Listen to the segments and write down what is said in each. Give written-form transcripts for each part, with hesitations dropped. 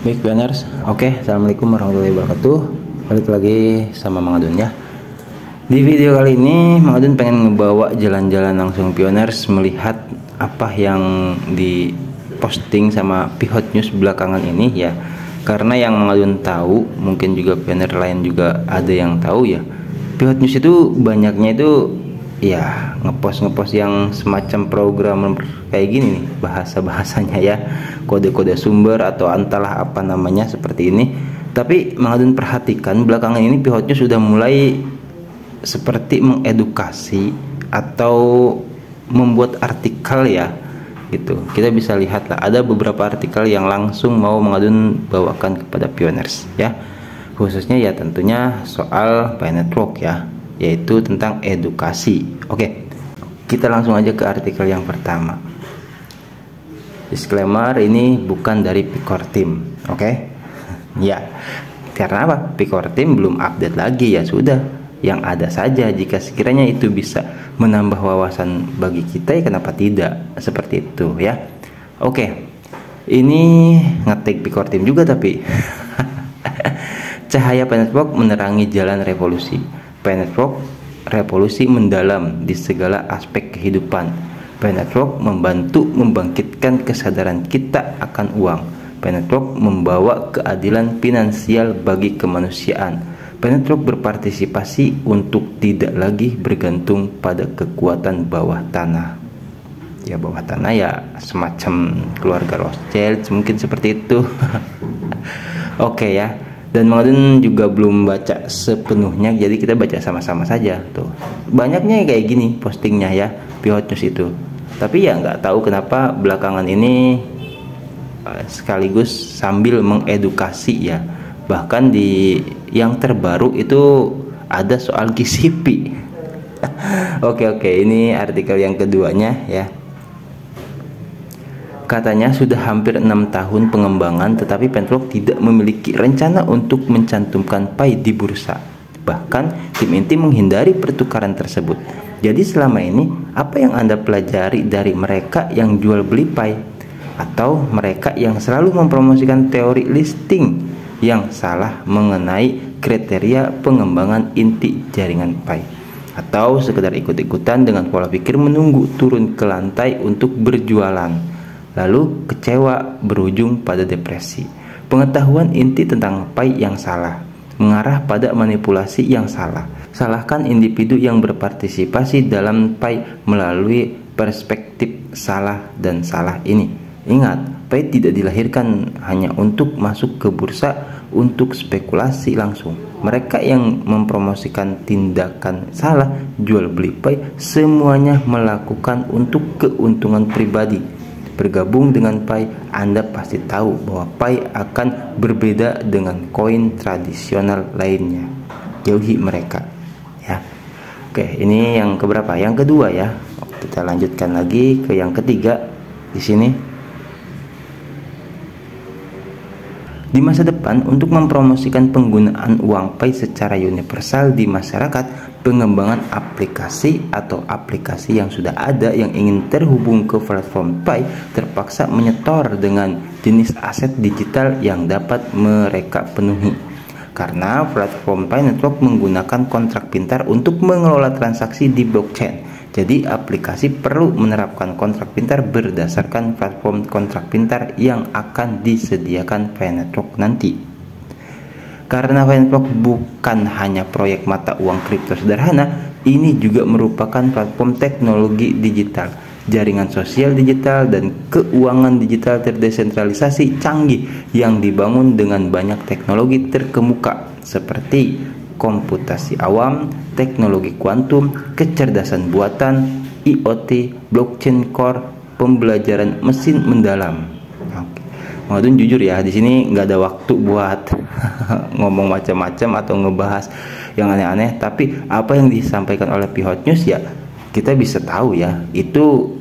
Baik Pioners, oke, assalamualaikum warahmatullahi wabarakatuh. Balik lagi sama Mang Adun ya. Di video kali ini Mang Adun pengen ngebawa jalan-jalan langsung Pioners, melihat apa yang diposting sama Pihot News belakangan ini ya. Karena yang Mang Adun tahu, mungkin juga Pioner lain juga ada yang tahu ya, Pihot News itu banyaknya itu ya ngepost yang semacam program kayak gini nih, bahasanya ya, kode-kode sumber atau entahlah apa namanya seperti ini. Tapi Mang Adun perhatikan belakangan ini Pihot News sudah mulai seperti mengedukasi atau membuat artikel ya gitu. Kita bisa lihat lah, ada beberapa artikel yang langsung mau Mang Adun bawakan kepada Pioners ya, khususnya ya tentunya soal Pi Network ya, yaitu tentang edukasi. Oke, kita langsung aja ke artikel yang pertama. Disclaimer, ini bukan dari Picor Team, oke? Ya, karena apa? Picor Team belum update lagi ya, sudah yang ada saja. Jika sekiranya itu bisa menambah wawasan bagi kita, ya kenapa tidak? Seperti itu ya. Oke, ini ngetik Picor Team juga tapi cahaya Pi Network menerangi jalan revolusi. Pi Network revolusi mendalam di segala aspek kehidupan. Pi Network membantu membangkitkan kesadaran kita akan uang. Pi Network membawa keadilan finansial bagi kemanusiaan. Pi Network berpartisipasi untuk tidak lagi bergantung pada kekuatan bawah tanah. Ya, bawah tanah ya semacam keluarga Rothschild, mungkin seperti itu. Oke ya. Dan Mang Adun juga belum baca sepenuhnya, jadi kita baca sama-sama saja tuh. Banyaknya kayak gini postingnya ya, Pihot News itu. Tapi ya nggak tahu kenapa belakangan ini sekaligus sambil mengedukasi ya. Bahkan di yang terbaru itu ada soal KCP. Oke, ini artikel yang keduanya ya. Katanya sudah hampir 6 tahun pengembangan, tetapi Pi Network tidak memiliki rencana untuk mencantumkan Pi di bursa. Bahkan tim inti menghindari pertukaran tersebut. Jadi selama ini apa yang Anda pelajari dari mereka yang jual beli Pi? Atau mereka yang selalu mempromosikan teori listing yang salah mengenai kriteria pengembangan inti jaringan Pi? Atau sekedar ikut-ikutan dengan pola pikir menunggu turun ke lantai untuk berjualan, lalu kecewa berujung pada depresi. Pengetahuan inti tentang Pi yang salah mengarah pada manipulasi yang salah. Salahkan individu yang berpartisipasi dalam Pi melalui perspektif salah dan salah ini. Ingat, Pi tidak dilahirkan hanya untuk masuk ke bursa untuk spekulasi langsung. Mereka yang mempromosikan tindakan salah jual beli Pi semuanya melakukan untuk keuntungan pribadi. Bergabung dengan Pi, Anda pasti tahu bahwa Pi akan berbeda dengan koin tradisional lainnya. Jauhi mereka ya. Oke, ini yang keberapa? Yang kedua ya. Kita lanjutkan lagi ke yang ketiga di sini. Di masa depan, untuk mempromosikan penggunaan uang Pi secara universal di masyarakat, pengembangan aplikasi atau aplikasi yang sudah ada yang ingin terhubung ke platform Pi terpaksa menyetor dengan jenis aset digital yang dapat mereka penuhi. Karena platform Pi Network menggunakan kontrak pintar untuk mengelola transaksi di blockchain. Jadi aplikasi perlu menerapkan kontrak pintar berdasarkan platform kontrak pintar yang akan disediakan Pi Network nanti. Karena Pi Network bukan hanya proyek mata uang kripto sederhana, ini juga merupakan platform teknologi digital, jaringan sosial digital, dan keuangan digital terdesentralisasi canggih yang dibangun dengan banyak teknologi terkemuka seperti komputasi awam, teknologi kuantum, kecerdasan buatan, IoT, blockchain core, pembelajaran mesin mendalam. Mang Adun jujur ya, di sini nggak ada waktu buat ngomong macam-macam atau ngebahas yang aneh-aneh. Tapi apa yang disampaikan oleh Pihot News ya kita bisa tahu ya, itu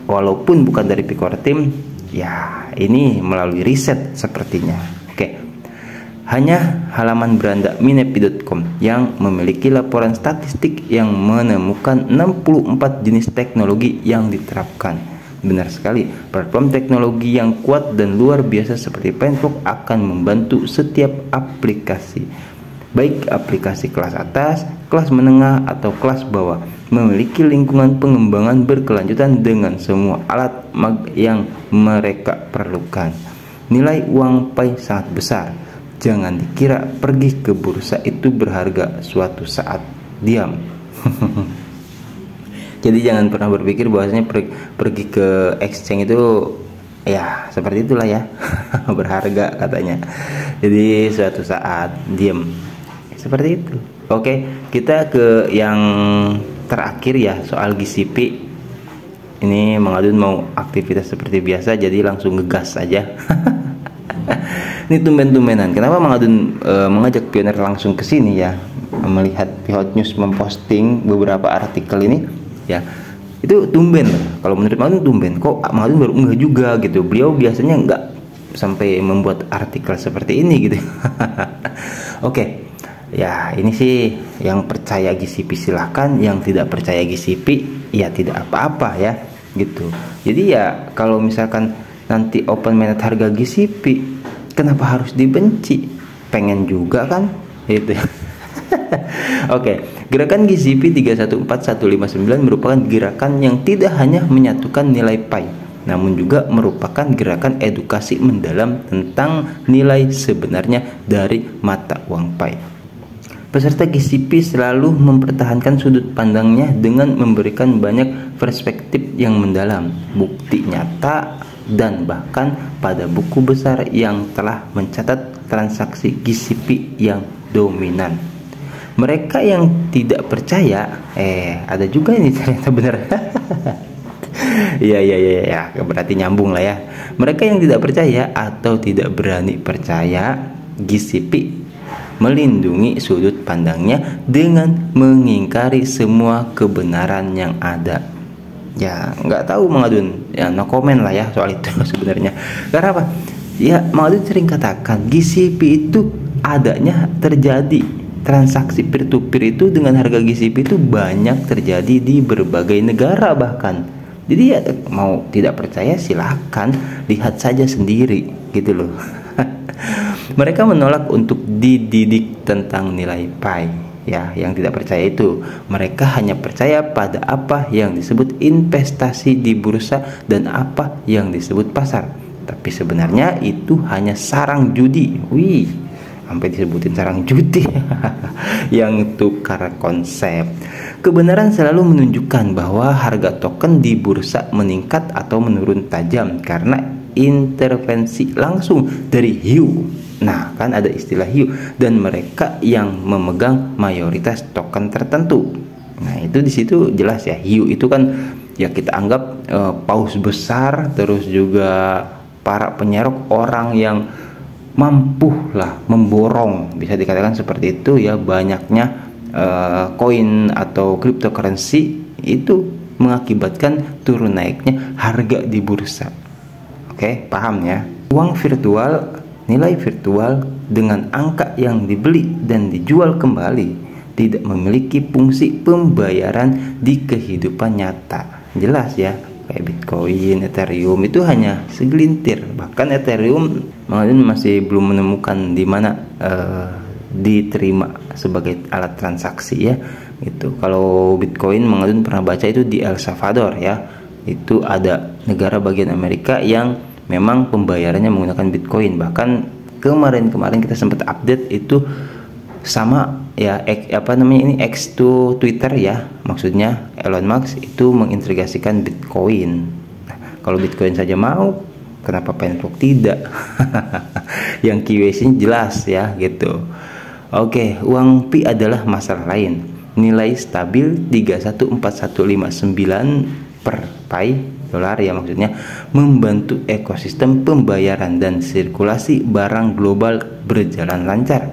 walaupun bukan dari Picor Team ya, ini melalui riset sepertinya. Oke. Hanya halaman beranda minepi.com yang memiliki laporan statistik yang menemukan 64 jenis teknologi yang diterapkan. Benar sekali, platform teknologi yang kuat dan luar biasa seperti Paintwork akan membantu setiap aplikasi, baik aplikasi kelas atas, kelas menengah, atau kelas bawah, memiliki lingkungan pengembangan berkelanjutan dengan semua alat yang mereka perlukan. Nilai uang Pi sangat besar. Jangan dikira pergi ke bursa itu berharga suatu saat. Diam. Jadi jangan pernah berpikir bahwasanya pergi ke exchange itu ya seperti itulah ya. Berharga katanya. Jadi suatu saat diam. Seperti itu. Oke, kita ke yang terakhir ya, soal GCP. Ini Mang Adun mau aktivitas seperti biasa, jadi langsung ngegas aja. Ini tumben-tumbenan. Kenapa Mang Adun mengajak pioner langsung ke sini ya? Melihat Pihot News memposting beberapa artikel ini ya, itu tumben. Kalau menurut Mang Adun tumben. Kok Mang Adun baru enggak juga gitu. Beliau biasanya enggak sampai membuat artikel seperti ini gitu. Oke. Ya, ini sih yang percaya GCP silahkan, yang tidak percaya GCP ya tidak apa-apa ya gitu. Jadi ya kalau misalkan nanti open mainnet harga GCP, kenapa harus dibenci? Pengen juga kan itu. Oke, gerakan GCP 314159 merupakan gerakan yang tidak hanya menyatukan nilai Pi, namun juga merupakan gerakan edukasi mendalam tentang nilai sebenarnya dari mata uang Pi. Peserta GCP selalu mempertahankan sudut pandangnya dengan memberikan banyak perspektif yang mendalam, bukti nyata, dan bahkan pada buku besar yang telah mencatat transaksi GCP yang dominan. Mereka yang tidak percaya, ada juga ini ternyata benar. Ya, berarti nyambung lah ya. Mereka yang tidak percaya atau tidak berani percaya GCP melindungi sudut pandangnya dengan mengingkari semua kebenaran yang ada. Ya nggak tahu Mang Adun, ya no comment lah ya soal itu sebenarnya. Karena apa? Ya Mang Adun sering katakan GCP itu adanya terjadi transaksi peer to peer itu dengan harga GCP itu banyak terjadi di berbagai negara bahkan. Jadi ya mau tidak percaya silahkan lihat saja sendiri gitu loh. Mereka menolak untuk dididik tentang nilai Pi ya, yang tidak percaya itu. Mereka hanya percaya pada apa yang disebut investasi di bursa dan apa yang disebut pasar. Tapi sebenarnya itu hanya sarang judi. Wih, sampai disebutin sarang judi. Yang tukar konsep. Kebenaran selalu menunjukkan bahwa harga token di bursa meningkat atau menurun tajam karena intervensi langsung dari hiu. Nah, kan ada istilah hiu, dan mereka yang memegang mayoritas token tertentu. Nah, itu di situ jelas ya, hiu itu kan ya kita anggap paus besar, terus juga para penyerok, orang yang mampu lah memborong, bisa dikatakan seperti itu ya, banyaknya koin atau cryptocurrency itu mengakibatkan turun naiknya harga di bursa. Oke, paham ya? Uang virtual, nilai virtual dengan angka yang dibeli dan dijual kembali tidak memiliki fungsi pembayaran di kehidupan nyata. Jelas ya, kayak Bitcoin, Ethereum itu hanya segelintir. Bahkan Ethereum masih belum menemukan di mana diterima sebagai alat transaksi ya. Gitu. Kalau Bitcoin Mang pernah baca itu di El Salvador ya. Itu ada negara bagian Amerika yang memang pembayarannya menggunakan Bitcoin. Bahkan kemarin kita sempat update itu sama ya, ini X to Twitter ya, maksudnya Elon Musk itu mengintegrasikan Bitcoin. Nah, kalau Bitcoin saja mau, kenapa Paintwork tidak? Yang KYC jelas ya gitu. Oke, uang Pi adalah masalah lain. Nilai stabil 314159 per Pi dolar ya, maksudnya membantu ekosistem pembayaran dan sirkulasi barang global berjalan lancar.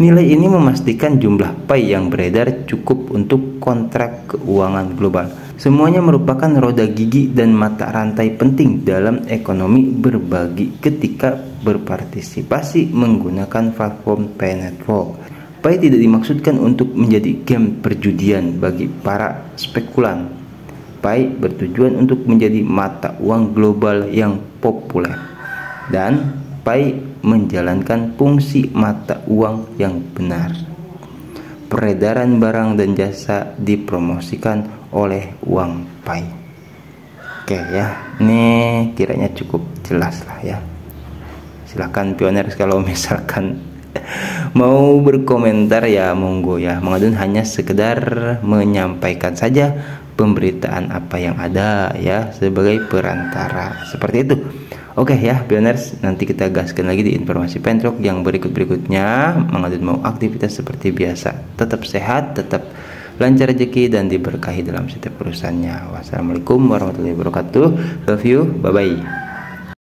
Nilai ini memastikan jumlah Pi yang beredar cukup untuk kontrak keuangan global. Semuanya merupakan roda gigi dan mata rantai penting dalam ekonomi berbagi ketika berpartisipasi menggunakan platform Paintwork. Pi tidak dimaksudkan untuk menjadi game perjudian bagi para spekulan. Pi bertujuan untuk menjadi mata uang global yang populer, dan Pi menjalankan fungsi mata uang yang benar. Peredaran barang dan jasa dipromosikan oleh uang Pi. Oke ya, ini kiranya cukup jelas lah ya. Silahkan pioners kalau misalkan mau berkomentar ya monggo ya. Mang Adun hanya sekedar menyampaikan saja pemberitaan apa yang ada ya, sebagai perantara seperti itu. Oke ya pioners, nanti kita gaskan lagi di informasi pentrok yang berikutnya. Mang Adun mau aktivitas seperti biasa, tetap sehat, tetap lancar rezeki, dan diberkahi dalam setiap urusannya. Wassalamualaikum warahmatullahi wabarakatuh. Love you, bye bye.